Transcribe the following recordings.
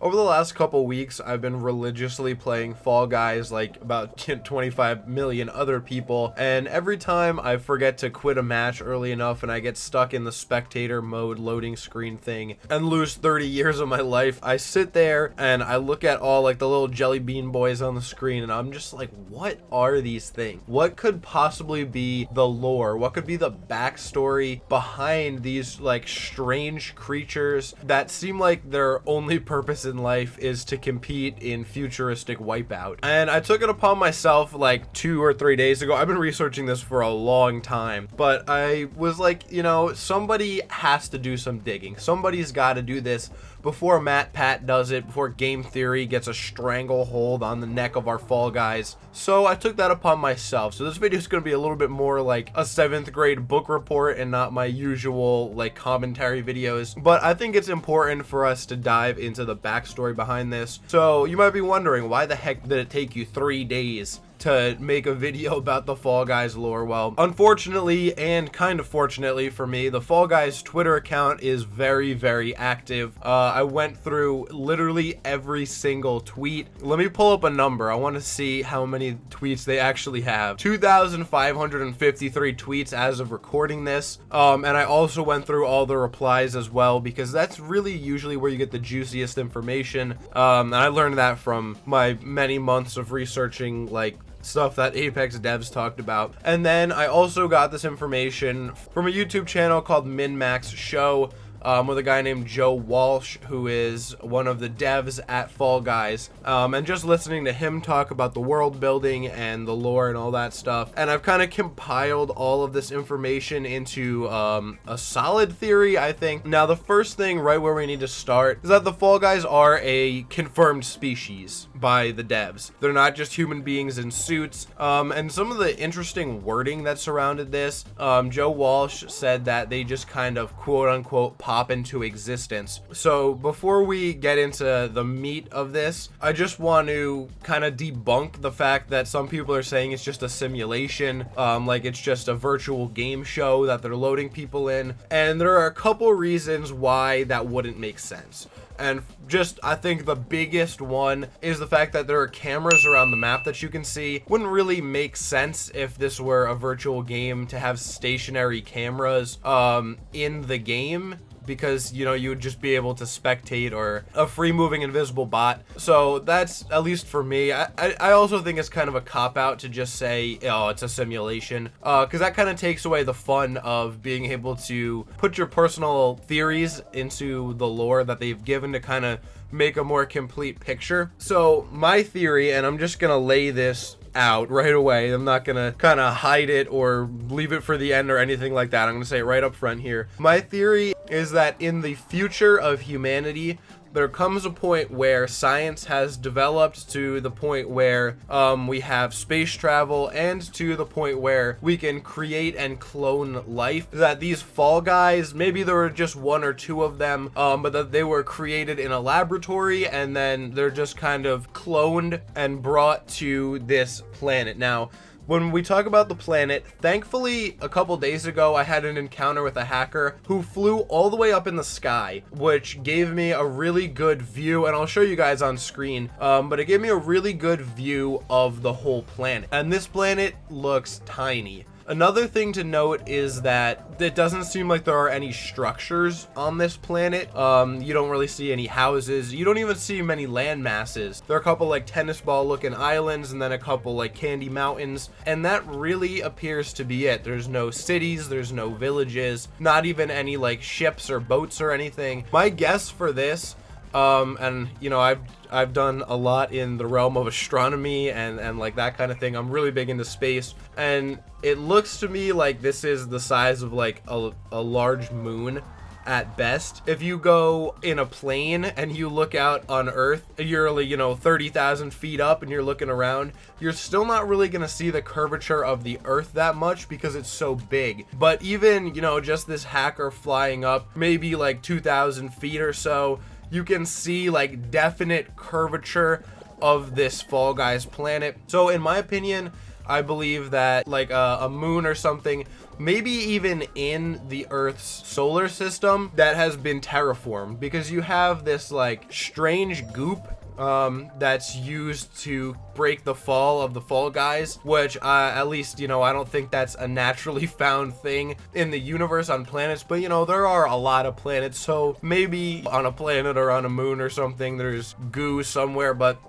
Over the last couple weeks, I've been religiously playing Fall Guys like about 25 million other people, and every time I forget to quit a match early enough and I get stuck in the spectator mode loading screen thing and lose 30 years of my life, I sit there and I look at all like the little jelly bean boys on the screen and I'm just like, what are these things? What could possibly be the lore? What could be the backstory behind these like strange creatures that seem like their only purpose in life is to compete in futuristic Wipeout? And I took it upon myself like 2 or 3 days ago. I've been researching this for a long time, but I was like, you know, somebody has to do some digging. Somebody's got to do this before MatPat does it, before Game Theory gets a stranglehold on the neck of our Fall Guys. So I took that upon myself. So this video is going to be a little bit more like a 7th grade book report and not my usual like commentary videos. But I think it's important for us to dive into the backstory behind this. So you might be wondering, why the heck did it take you 3 days to make a video about the Fall Guys lore? Well, unfortunately and kind of fortunately for me, the Fall Guys Twitter account is very, very active. I went through literally every single tweet. Let me pull up a number. I want to see how many tweets they actually have. 2,553 tweets as of recording this. And I also went through all the replies as well, because that's really usually where you get the juiciest information. And I learned that from my many months of researching like stuff that Apex devs talked about. And then I also got this information from a YouTube channel called MinMax Show, with a guy named Joe Walsh, who is one of the devs at Fall Guys, and just listening to him talk about the world building and the lore and all that stuff, and I've kind of compiled all of this information into a solid theory, I think. Now, the first thing right where we need to start is that the Fall Guys are a confirmed species by the devs. They're not just human beings in suits, and some of the interesting wording that surrounded this, Joe Walsh said that they just kind of quote-unquote pop into existence. So before we get into the meat of this, I just want to kind of debunk the fact that some people are saying it's just a simulation, like it's just a virtual game show that they're loading people in, and there are a couple reasons why that wouldn't make sense. And just, I think the biggest one is the fact that there are cameras around the map that you can see. Wouldn't really make sense if this were a virtual game to have stationary cameras in the game, because, you know, you would just be able to spectate, or a free moving invisible bot. So that's, at least for me, I also think it's kind of a cop-out to just say, oh, it's a simulation, because that kind of takes away the fun of being able to put your personal theories into the lore that they've given to kind of make a more complete picture. So my theory, and I'm just gonna lay this out right away, I'm not gonna kind of hide it or leave it for the end or anything like that, I'm gonna say it right up front here. My theory is that in the future of humanity, there comes a point where science has developed to the point where we have space travel, and to the point where we can create and clone life. That these Fall Guys, maybe there were just 1 or 2 of them, but that they were created in a laboratory and then they're just kind of cloned and brought to this planet. Now, when we talk about the planet, thankfully, a couple days ago, I had an encounter with a hacker who flew all the way up in the sky, which gave me a really good view, and I'll show you guys on screen, but it gave me a really good view of the whole planet. And this planet looks tiny. Another thing to note is that it doesn't seem like there are any structures on this planet. You don't really see any houses. You don't even see many land masses. There are a couple like tennis ball looking islands, and then a couple like candy mountains, and that really appears to be it. There's no cities, there's no villages, not even any like ships or boats or anything. My guess for this, and you know, I've done a lot in the realm of astronomy and like that kind of thing. I'm really big into space, and it looks to me like this is the size of like a large moon at best. If you go in a plane and you look out on Earth, you're like, you know, 30,000 feet up and you're looking around, you're still not really gonna see the curvature of the Earth that much because it's so big. But even, you know, just this hacker flying up maybe like 2,000 feet or so, you can see like definite curvature of this Fall Guys planet. So in my opinion, I believe that like a moon or something, maybe even in the Earth's solar system, that has been terraformed, because you have this like strange goop that's used to break the fall of the Fall Guys, which at least, you know, I don't think that's a naturally found thing in the universe on planets, but you know, there are a lot of planets, so maybe on a planet or on a moon or something there's goo somewhere, but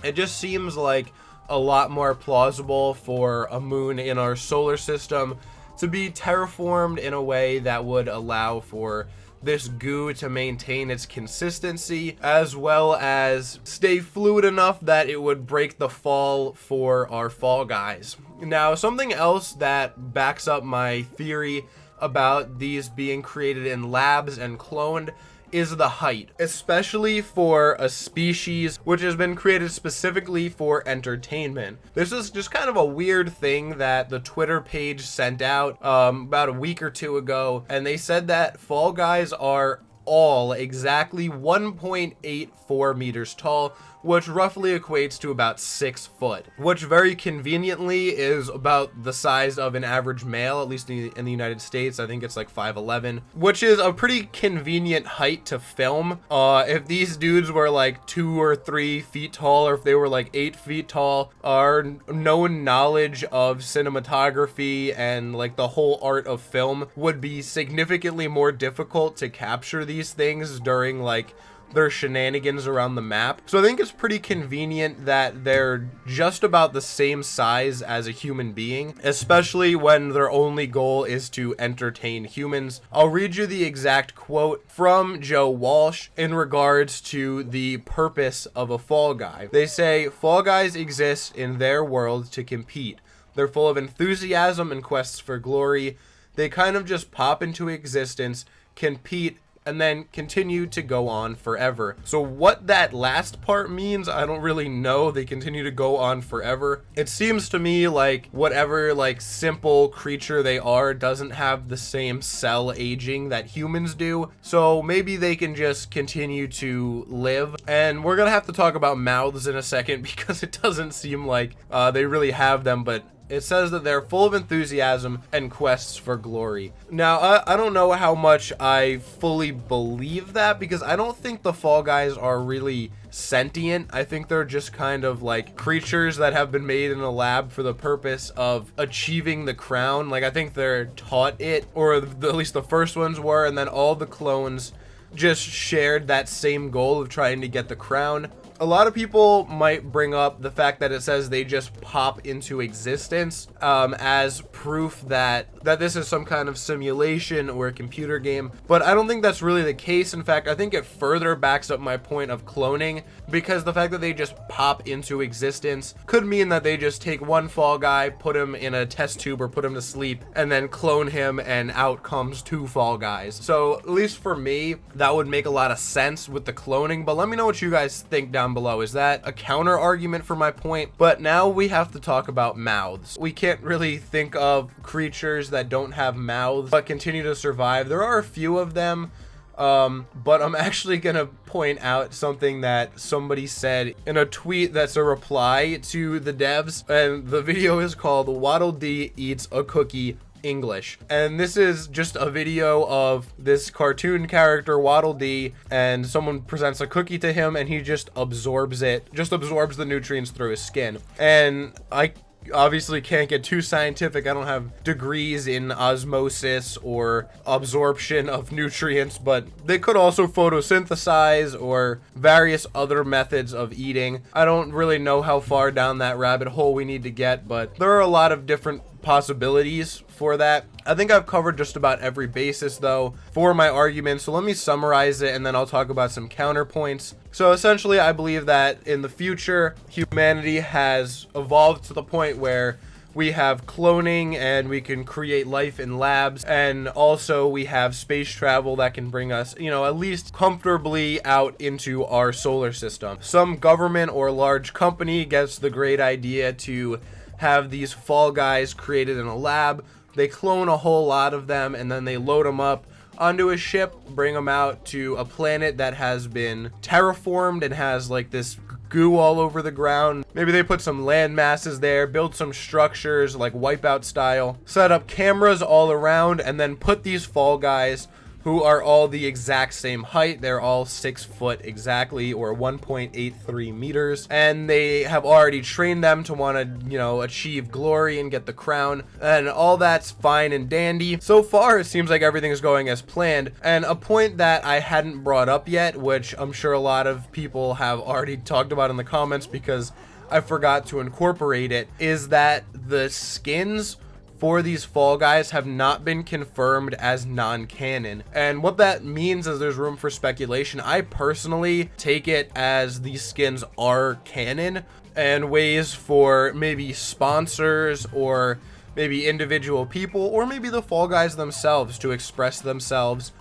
it just seems like a lot more plausible for a moon in our solar system to be terraformed in a way that would allow for this goo to maintain its consistency, as well as stay fluid enough that it would break the fall for our Fall Guys. Now, something else that backs up my theory about these being created in labs and cloned is the height, especially for a species which has been created specifically for entertainment. This is just kind of a weird thing that the Twitter page sent out about a week or two ago, and they said that Fall Guys are all exactly 1.84 meters tall, which roughly equates to about 6 foot, which very conveniently is about the size of an average male, at least in the United States. I think it's like 5'11", which is a pretty convenient height to film. If these dudes were like 2 or 3 feet tall, or if they were like 8 feet tall, our known knowledge of cinematography and like the whole art of film would be significantly more difficult to capture these things during like their shenanigans around the map. So I think it's pretty convenient that they're just about the same size as a human being, especially when their only goal is to entertain humans. I'll read you the exact quote from Joe Walsh in regards to the purpose of a Fall Guy. They say, "Fall Guys exist in their world to compete. They're full of enthusiasm and quests for glory. They kind of just pop into existence, compete, and then continue to go on forever." So what that last part means, I don't really know. They continue to go on forever. It seems to me like whatever like simple creature they are doesn't have the same cell aging that humans do. So maybe they can just continue to live. And we're gonna have to talk about mouths in a second because it doesn't seem like they really have them, but it says that they're full of enthusiasm and quests for glory. Now, I don't know how much I fully believe that, because I don't think the Fall Guys are really sentient. I think they're just kind of like creatures that have been made in a lab for the purpose of achieving the crown. Like, I think they're taught it, or at least the first ones were, and then all the clones just shared that same goal of trying to get the crown. A lot of people might bring up the fact that it says they just pop into existence as proof that this is some kind of simulation or a computer game, but I don't think that's really the case. In fact, I think it further backs up my point of cloning, because the fact that they just pop into existence could mean that they just take one Fall Guy, put him in a test tube or put him to sleep, and then clone him, and out comes 2 Fall Guys. So at least for me, that would make a lot of sense with the cloning, but let me know what you guys think down below. Is that a counter argument for my point? But now we have to talk about mouths. We can't really think of creatures that don't have mouths but continue to survive. There are a few of them, but I'm actually gonna point out something that somebody said in a tweet that's a reply to the devs, and the video is called "Waddle Dee Eats a Cookie English." And this is just a video of this cartoon character Waddle Dee, and someone presents a cookie to him and he just absorbs the nutrients through his skin. And I obviously can't get too scientific. I don't have degrees in osmosis or absorption of nutrients, but they could also photosynthesize or various other methods of eating. I don't really know how far down that rabbit hole we need to get, but there are a lot of different possibilities for that. I think I've covered just about every basis though for my argument, so let me summarize it and then I'll talk about some counterpoints. So essentially, I believe that in the future, humanity has evolved to the point where we have cloning and we can create life in labs, and also we have space travel that can bring us, you know, at least comfortably out into our solar system. Some government or large company gets the great idea to have these Fall Guys created in a lab. They clone a whole lot of them and then they load them up onto a ship, bring them out to a planet that has been terraformed and has like this goo all over the ground. Maybe they put some land masses there, build some structures like Wipeout style, set up cameras all around, and then put these Fall Guys, who are all the exact same height. They're all 6 foot exactly, or 1.83 meters. And they have already trained them to want to, you know, achieve glory and get the crown. And all that's fine and dandy. So far, it seems like everything is going as planned. And a point that I hadn't brought up yet, which I'm sure a lot of people have already talked about in the comments because I forgot to incorporate it, is that the skins for these Fall Guys have not been confirmed as non-canon. And what that means is there's room for speculation. I personally take it as these skins are canon, and ways for maybe sponsors or maybe individual people or maybe the Fall Guys themselves to express themselves,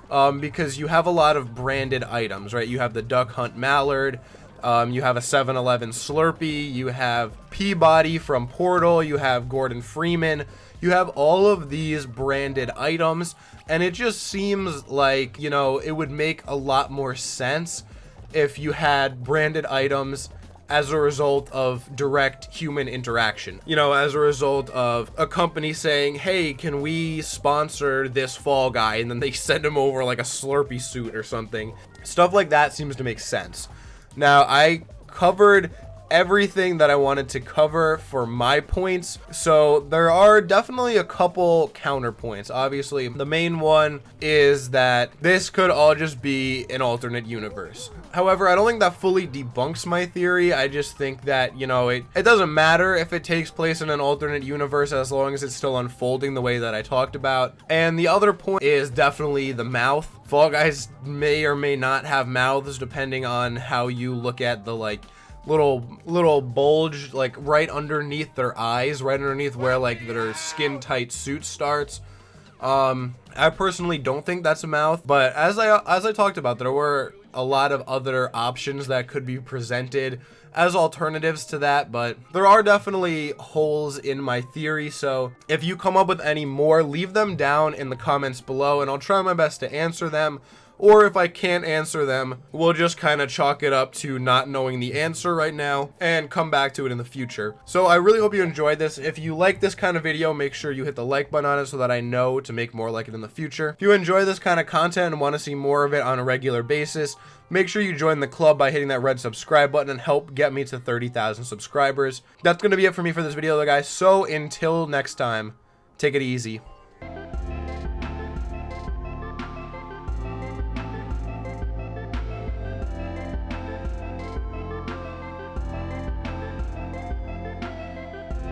because you have a lot of branded items, right? You have the Duck Hunt Mallard, you have a 7-Eleven Slurpee, you have Peabody from Portal, you have Gordon Freeman. You have all of these branded items, and it just seems like, you know, it would make a lot more sense if you had branded items as a result of direct human interaction. You know, as a result of a company saying, hey, can we sponsor this Fall Guy? And then they send him over like a Slurpee suit or something. Stuff like that seems to make sense. Now, I covered everything that I wanted to cover for my points, so there are definitely a couple counterpoints. Obviously, the main one is that this could all just be an alternate universe. However, I don't think that fully debunks my theory. I just think that, you know, it doesn't matter if it takes place in an alternate universe as long as it's still unfolding the way that I talked about. And the other point is definitely the mouth. Fall Guys may or may not have mouths depending on how you look at the like little bulge like right underneath their eyes, right underneath where like their skin tight suit starts. I personally don't think that's a mouth, but as I talked about, there were a lot of other options that could be presented as alternatives to that, but there are definitely holes in my theory. So if you come up with any more, leave them down in the comments below and I'll try my best to answer them. Or if I can't answer them, we'll just kind of chalk it up to not knowing the answer right now and come back to it in the future. So I really hope you enjoyed this. If you like this kind of video, make sure you hit the like button on it so that I know to make more like it in the future. If you enjoy this kind of content and want to see more of it on a regular basis, make sure you join the club by hitting that red subscribe button and help get me to 30,000 subscribers. That's going to be it for me for this video, though, guys. So until next time, take it easy.